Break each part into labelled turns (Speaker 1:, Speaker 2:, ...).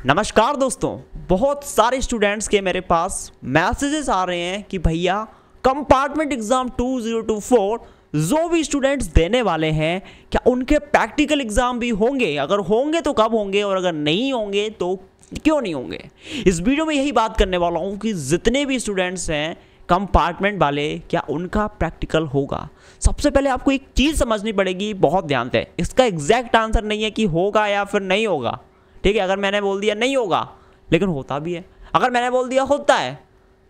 Speaker 1: नमस्कार दोस्तों, बहुत सारे स्टूडेंट्स के मेरे पास मैसेजेस आ रहे हैं कि भैया कंपार्टमेंट एग्ज़ाम 2024 जो भी स्टूडेंट्स देने वाले हैं क्या उनके प्रैक्टिकल एग्ज़ाम भी होंगे, अगर होंगे तो कब होंगे और अगर नहीं होंगे तो क्यों नहीं होंगे। इस वीडियो में यही बात करने वाला हूँ कि जितने भी स्टूडेंट्स हैं कंपार्टमेंट वाले क्या उनका प्रैक्टिकल होगा। सबसे पहले आपको एक चीज़ समझनी पड़ेगी, बहुत ध्यान से। इसका एग्जैक्ट आंसर नहीं है कि होगा या फिर नहीं होगा, ठीक है। अगर मैंने बोल दिया नहीं होगा लेकिन होता भी है, अगर मैंने बोल दिया होता है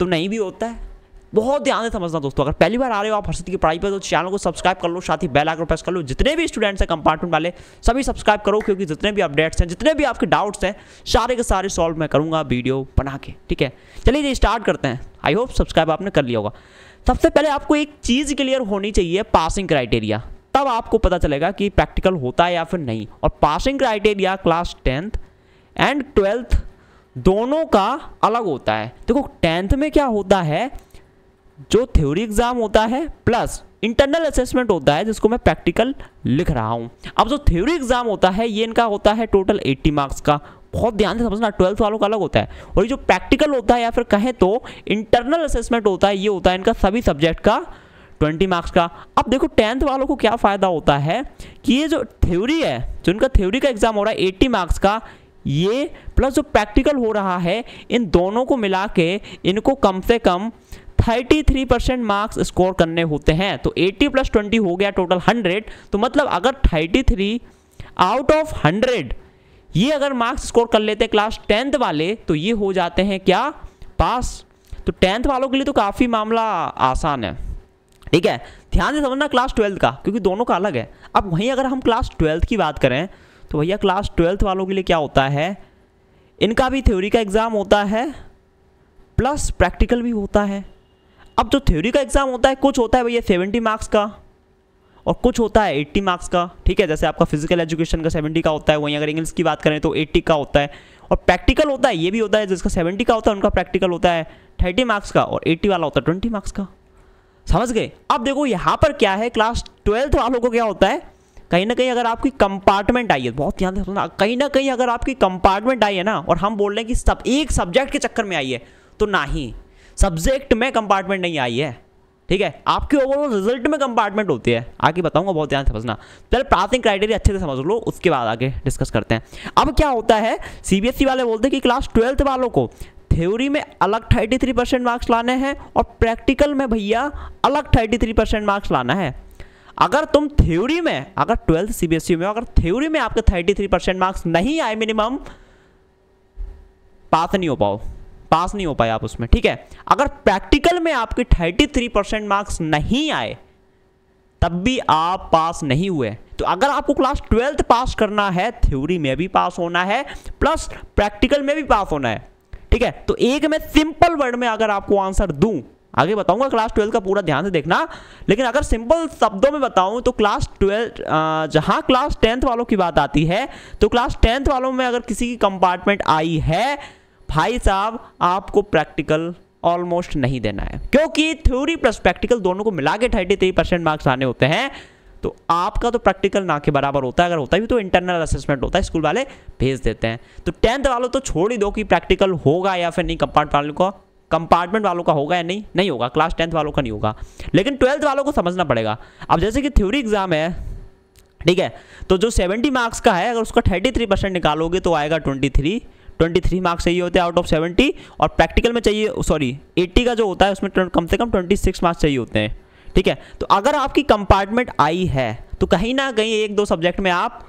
Speaker 1: तो नहीं भी होता है। बहुत ध्यान से समझना दोस्तों। अगर पहली बार आ रहे हो आप हर्षित की पढ़ाई पर तो चैनल को सब्सक्राइब कर लो, साथ ही बेल आइकन प्रेस कर लो। जितने भी स्टूडेंट्स हैं कंपार्टमेंट वाले सभी सब्सक्राइब करो, क्योंकि जितने भी अपडेट्स हैं, जितने भी आपके डाउट्स हैं, सारे के सारे सॉल्व मैं करूँगा वीडियो बना के, ठीक है। चलिए जी स्टार्ट करते हैं। आई होप सब्सक्राइब आपने कर लिया होगा। सबसे पहले आपको एक चीज़ क्लियर होनी चाहिए, पासिंग क्राइटेरिया। तब आपको पता चलेगा कि प्रैक्टिकल होता है या फिर नहीं। और passing criteria class 10th and 12th दोनों का अलग होता है। देखो 10th में क्या होता है, जो थ्योरी एग्जाम होता है प्लस इंटरनल असेसमेंट होता है, जिसको मैं प्रैक्टिकल लिख रहा हूँ। अब जो थ्योरी एग्जाम होता है ये इनका होता है टोटल 80 मार्क्स का। बहुत ध्यान से समझना, 12th वालों का अलग होता है। और ये जो प्रैक्टिकल होता है या फिर कहें तो इंटरनल असेसमेंट होता है, ये होता है इनका सभी सब्जेक्ट का 20 मार्क्स का। अब देखो 10th वालों को क्या फ़ायदा होता है कि ये जो थ्योरी है, जो इनका थ्योरी का एग्जाम हो रहा है 80 मार्क्स का, ये प्लस जो प्रैक्टिकल हो रहा है, इन दोनों को मिला के इनको कम से कम 33% मार्क्स स्कोर करने होते हैं। तो 80 + 20 हो गया टोटल 100। तो मतलब अगर 33 आउट ऑफ 100 ये अगर मार्क्स स्कोर कर लेते हैं क्लास 10th वाले तो ये हो जाते हैं क्या, पास। तो 10th वालों के लिए तो काफ़ी मामला आसान है, ठीक है। ध्यान से समझना क्लास 12th का, क्योंकि दोनों का अलग है। अब वहीं अगर हम क्लास 12th की बात करें तो भैया क्लास 12th वालों के लिए क्या होता है, इनका भी थ्योरी का एग्ज़ाम होता है प्लस प्रैक्टिकल भी होता है। अब जो थ्योरी का एग्ज़ाम होता है कुछ होता है भैया 70 मार्क्स का और कुछ होता है 80 मार्क्स का, ठीक है। जैसे आपका फिजिकल एजुकेशन का 70 का होता है, वहीं अगर इंग्लिश की बात करें तो 80 का होता है। और प्रैक्टिकल होता है, ये भी होता है, जिसका 70 का होता है उनका प्रैक्टिकल होता है 30 मार्क्स का, और 80 वाला होता है 20 मार्क्स का। समझ गए। अब देखो यहाँ पर क्या है, क्लास 12th वालों को क्या होता है, कहीं ना कहीं अगर आपकी कंपार्टमेंट आई है, बहुत ध्यान से सुनना, कहीं ना कहीं अगर आपकी कंपार्टमेंट आई है ना, और हम बोल रहे हैं कि सब एक सब्जेक्ट के चक्कर में आई है, तो नहीं, सब्जेक्ट में कंपार्टमेंट नहीं आई है, ठीक है। आपके ओवरऑल रिजल्ट में कंपार्टमेंट होती है, आगे बताऊंगा, बहुत ध्यान से समझना। पहले पासिंग क्राइटेरिया अच्छे से समझ लो, उसके बाद आगे डिस्कस करते हैं। अब क्या होता है, सीबीएसई वाले बोलते हैं कि क्लास 12th वालों को थ्योरी में अलग 33% मार्क्स लाने हैं और प्रैक्टिकल में भैया अलग 33% मार्क्स लाना है। अगर तुम थ्योरी में, अगर 12th सीबीएसई में अगर थ्योरी में आपके 33% मार्क्स नहीं आए मिनिमम, पास नहीं हो पाए आप उसमें, ठीक है। अगर प्रैक्टिकल में आपके 33% मार्क्स नहीं आए तब भी आप पास नहीं हुए। तो अगर आपको क्लास 12th पास करना है, थ्योरी में भी पास होना है प्लस प्रैक्टिकल में भी पास होना है, ठीक है। तो एक में सिंपल वर्ड में अगर आपको आंसर दूं, आगे बताऊंगा क्लास 12 का पूरा ध्यान से देखना, लेकिन अगर सिंपल शब्दों में बताऊं तो क्लास 12 जहां क्लास 10th वालों की बात आती है, तो क्लास 10th वालों में अगर किसी की कंपार्टमेंट आई है, भाई साहब आपको प्रैक्टिकल ऑलमोस्ट नहीं देना है, क्योंकि थ्योरी प्लस प्रैक्टिकल दोनों को मिला के 33% मार्क्स आने होते हैं। तो आपका तो प्रैक्टिकल ना के बराबर होता है, अगर होता भी तो इंटरनल असेसमेंट होता है, स्कूल वाले भेज देते हैं। तो 10th वालों तो छोड़ ही दो कि प्रैक्टिकल होगा या फिर नहीं, कंपार्टमेंट वालों का होगा या नहीं होगा, क्लास 10th वालों का नहीं होगा। लेकिन 12th वालों को समझना पड़ेगा। अब जैसे कि थ्योरी एग्जाम है, ठीक है, तो जो 70 मार्क्स का है, अगर उसका 33% निकालोगे तो आएगा 23 मार्क्स चाहिए होते हैं आउट ऑफ 70, और प्रैक्टिकल में चाहिए 80 का जो होता है उसमें कम से कम 26 मार्क्स चाहिए होते हैं, ठीक है। तो अगर आपकी कंपार्टमेंट आई है तो कहीं ना कहीं एक दो सब्जेक्ट में आप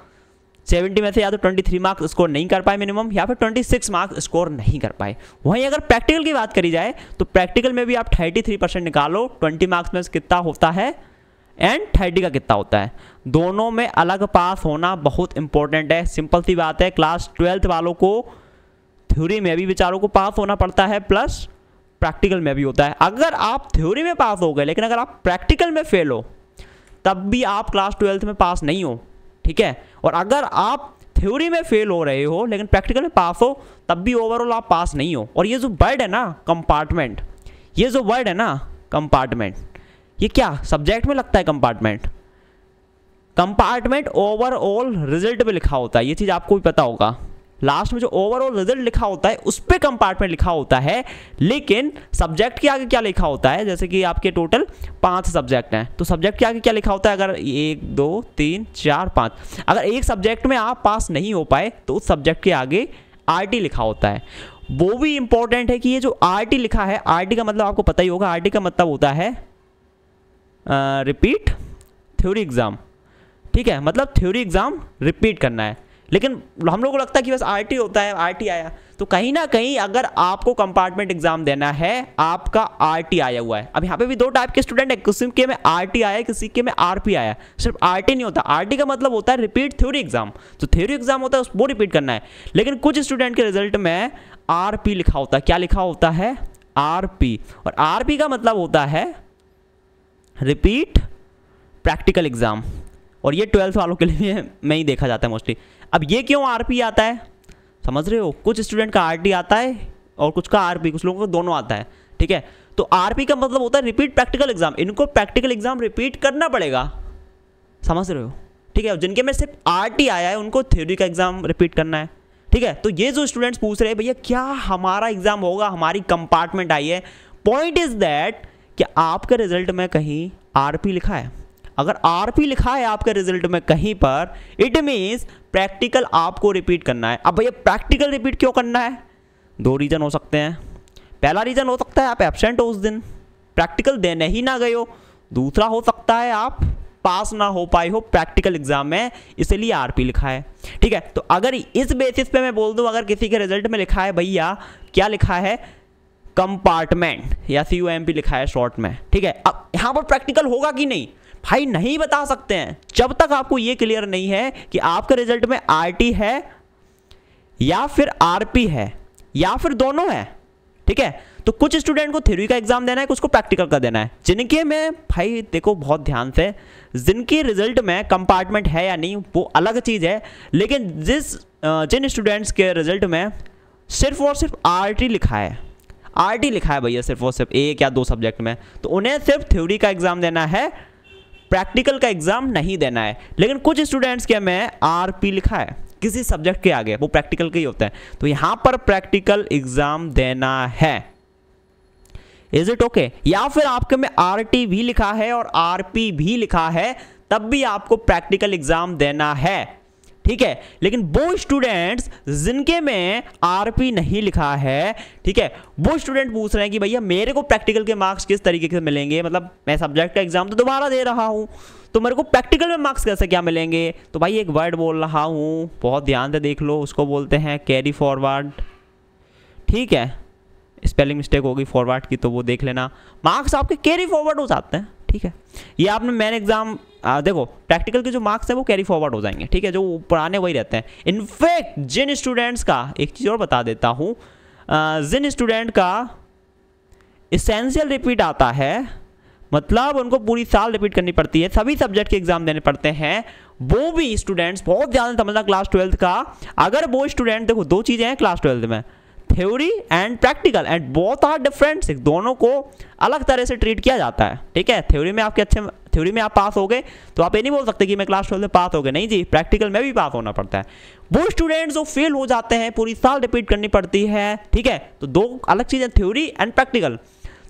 Speaker 1: 70 में से या तो 23 मार्क्स स्कोर नहीं कर पाए मिनिमम, या फिर 26 मार्क्स स्कोर नहीं कर पाए। वहीं अगर प्रैक्टिकल की बात करी जाए तो प्रैक्टिकल में भी आप 33% निकालो, 20 मार्क्स में कितना होता है एंड 30 का कितना होता है, दोनों में अलग पास होना बहुत इंपॉर्टेंट है। सिंपल सी बात है, क्लास 12th वालों को थ्योरी में भी बेचारों को पास होना पड़ता है प्लस प्रैक्टिकल में भी होता है। अगर आप थ्योरी में पास हो गए लेकिन अगर आप प्रैक्टिकल में फेल हो तब भी आप क्लास 12th में पास नहीं हो, ठीक है। और अगर आप थ्योरी में फेल हो रहे हो लेकिन प्रैक्टिकल में पास हो तब भी ओवरऑल आप पास नहीं हो। और ये जो वर्ड है ना कंपार्टमेंट, ये क्या सब्जेक्ट में लगता है कंपार्टमेंट ओवरऑल रिजल्ट में लिखा होता है, ये चीज़ आपको भी पता होगा। लास्ट में जो ओवरऑल रिजल्ट लिखा होता है उस पे कंपार्टमेंट लिखा होता है, लेकिन सब्जेक्ट के आगे क्या लिखा होता है, जैसे कि आपके टोटल 5 सब्जेक्ट हैं तो सब्जेक्ट के आगे क्या लिखा होता है, अगर 1 2 3 4 5, अगर एक सब्जेक्ट में आप पास नहीं हो पाए तो उस सब्जेक्ट के आगे RT लिखा होता है। वो भी इंपॉर्टेंट है कि ये जो RT लिखा है, RT का मतलब आपको पता ही होगा, RT का मतलब होता है रिपीट थ्योरी एग्जाम, ठीक है, मतलब थ्योरी एग्जाम रिपीट करना है। लेकिन हम लोगों को लगता है कि बस RT होता है, RT आया, तो कहीं ना कहीं अगर आपको कंपार्टमेंट एग्जाम देना है, आपका RT आया हुआ है। अब यहाँ पे भी 2 टाइप के स्टूडेंट है, किसी के में RT आया है, किसी के में RP आया है। सिर्फ RT नहीं होता, RT का मतलब होता है रिपीट थ्योरी एग्जाम, तो थ्योरी एग्जाम होता है वो रिपीट करना है। लेकिन कुछ स्टूडेंट के रिजल्ट में RP लिखा होता है, क्या लिखा होता है, RP, और RP का मतलब होता है रिपीट प्रैक्टिकल एग्जाम, और ये 12th वालों के लिए में ही देखा जाता है मोस्टली। अब ये क्यों RP आता है, समझ रहे हो, कुछ स्टूडेंट का RT आता है और कुछ का RP, कुछ लोगों को दोनों आता है, ठीक है। तो RP का मतलब होता है रिपीट प्रैक्टिकल एग्जाम, इनको प्रैक्टिकल एग्जाम रिपीट करना पड़ेगा, समझ रहे हो, ठीक है। जिनके में सिर्फ RT आया है उनको थ्योरी का एग्जाम रिपीट करना है, ठीक है। तो ये जो स्टूडेंट्स पूछ रहे हैं भैया क्या हमारा एग्जाम होगा, हमारी कंपार्टमेंट आई है, पॉइंट इज दैट कि आपके रिजल्ट में कहीं RP लिखा है। अगर RP लिखा है आपके रिजल्ट में कहीं पर, इट मीन्स प्रैक्टिकल आपको रिपीट करना है। अब भैया प्रैक्टिकल रिपीट क्यों करना है, 2 रीजन हो सकते हैं। पहला रीजन हो सकता है आप एब्सेंट हो उस दिन, प्रैक्टिकल देने ही ना गए हो। दूसरा हो सकता है आप पास ना हो पाए हो प्रैक्टिकल एग्जाम में, इसलिए RP लिखा है, ठीक है। तो अगर इस बेसिस पे मैं बोल दूं, अगर किसी के रिजल्ट में लिखा है भैया क्या लिखा है, कंपार्टमेंट या COMP लिखा है शॉर्ट में, ठीक है। अब यहाँ पर प्रैक्टिकल होगा कि नहीं, भाई नहीं बता सकते हैं जब तक आपको ये क्लियर नहीं है कि आपके रिजल्ट में RT है या फिर RP है या फिर दोनों है, ठीक है। तो कुछ स्टूडेंट को थ्योरी का एग्जाम देना है, कुछ को प्रैक्टिकल का देना है। जिनके में भाई देखो बहुत ध्यान से, जिनके रिजल्ट में कंपार्टमेंट है या नहीं वो अलग चीज़ है, लेकिन जिन स्टूडेंट्स के रिजल्ट में सिर्फ और सिर्फ RT लिखा है, RT लिखा है भैया सिर्फ और सिर्फ 1 या 2 सब्जेक्ट में, तो उन्हें सिर्फ थ्योरी का एग्जाम देना है, प्रैक्टिकल का एग्जाम नहीं देना है। लेकिन कुछ स्टूडेंट्स के में RP लिखा है किसी सब्जेक्ट के आगे, वो प्रैक्टिकल का ही होता है, तो यहां पर प्रैक्टिकल एग्जाम देना है। Is it okay? या फिर आपके में RT भी लिखा है और RP भी लिखा है, तब भी आपको प्रैक्टिकल एग्जाम देना है, ठीक है। लेकिन वो स्टूडेंट्स जिनके में RP नहीं लिखा है, ठीक है, वो स्टूडेंट पूछ रहे हैं कि भैया मेरे को प्रैक्टिकल के मार्क्स किस तरीके से मिलेंगे, मतलब मैं सब्जेक्ट का एग्जाम तो दोबारा दे रहा हूं, तो मेरे को प्रैक्टिकल में मार्क्स कैसे क्या मिलेंगे। तो भाई एक वर्ड बोल रहा हूं, बहुत ध्यान से देख लो, उसको बोलते हैं कैरी फॉरवर्ड, ठीक है। स्पेलिंग मिस्टेक होगी फॉरवर्ड की तो वो देख लेना, मार्क्स आपके कैरी फॉरवर्ड हो जाते हैं, ठीक है। ये आपने मेन एग्जाम देखो प्रैक्टिकल के जो मार्क्स है वो कैरी फॉरवर्ड हो जाएंगे, ठीक है, जो पुराने वही रहते हैं। इनफैक्ट जिन स्टूडेंट्स का, एक चीज़ और बता देता हूँ, जिन स्टूडेंट का एसेंशियल रिपीट आता है, मतलब उनको पूरी साल रिपीट करनी पड़ती है, सभी सब्जेक्ट के एग्जाम देने पड़ते हैं, वो भी स्टूडेंट्स बहुत ध्यान समझना क्लास 12th का। अगर वो स्टूडेंट, देखो 2 चीज़ें हैं क्लास 12th में, theory and practical, and both are different, दोनों को अलग तरह से ट्रीट किया जाता है, ठीक है। थ्योरी में आपके थ्योरी में आप पास हो गए तो आप ये नहीं बोल सकते कि मैं क्लास 12 में पास हो गए, नहीं जी, प्रैक्टिकल में भी पास होना पड़ता है। वो स्टूडेंट्स जो फेल हो जाते हैं, पूरी साल रिपीट करनी पड़ती है, ठीक है, तो 2 अलग चीज़ें, थ्योरी एंड प्रैक्टिकल।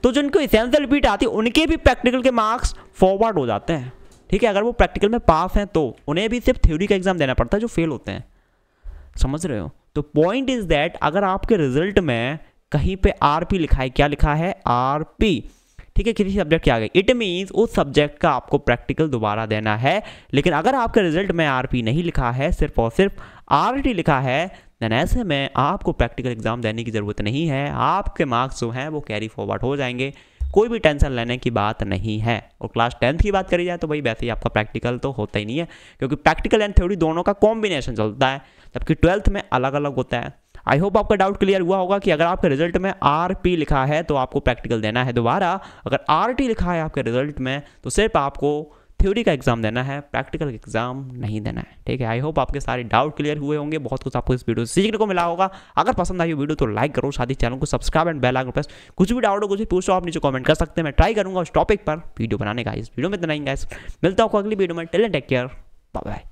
Speaker 1: तो जिनको एसेंशियल रिपीट आती है उनके भी प्रैक्टिकल के मार्क्स फॉरवर्ड हो जाते हैं, ठीक है। अगर वो प्रैक्टिकल में पास हैं तो उन्हें भी सिर्फ थ्योरी का एग्जाम देना पड़ता है जो फेल होते हैं, समझ रहे हो। तो पॉइंट इज दैट अगर आपके रिजल्ट में कहीं पे RP लिखा है, क्या लिखा है, RP, ठीक है, किसी सब्जेक्ट के आगे, इट मीन्स उस सब्जेक्ट का आपको प्रैक्टिकल दोबारा देना है। लेकिन अगर आपके रिजल्ट में RP नहीं लिखा है, सिर्फ और सिर्फ RT लिखा है, देन ऐसे में आपको प्रैक्टिकल एग्जाम देने की ज़रूरत नहीं है, आपके मार्क्स जो हैं वो कैरी फॉरवर्ड हो जाएंगे, कोई भी टेंशन लेने की बात नहीं है। और क्लास 10th की बात करी जाए तो भाई वैसे ही आपका प्रैक्टिकल तो होता ही नहीं है, क्योंकि प्रैक्टिकल एंड थ्योरी दोनों का कॉम्बिनेशन चलता है, जबकि 12th में अलग अलग होता है। आई होप आपका डाउट क्लियर हुआ होगा कि अगर आपके रिजल्ट में RP लिखा है तो आपको प्रैक्टिकल देना है दोबारा, अगर RT लिखा है आपके रिजल्ट में तो सिर्फ आपको थ्योरी का एग्जाम देना है, प्रैक्टिकल एग्जाम नहीं देना है, ठीक है। आई होप आपके सारे डाउट क्लियर हुए होंगे, बहुत कुछ आपको इस वीडियो से सीखने को मिला होगा। अगर पसंद आई वीडियो तो लाइक करो, साथ ही चैनल को subscribe and bell icon press. कुछ भी डाउट हो, कुछ भी पूछो, आप नीचे कमेंट कर सकते हैं, मैं ट्राई करूंगा उस टॉपिक पर वीडियो बनाने का। इस वीडियो में इतना ही गाइस, मिलता हूं अगली वीडियो में, till then take care, bye bye.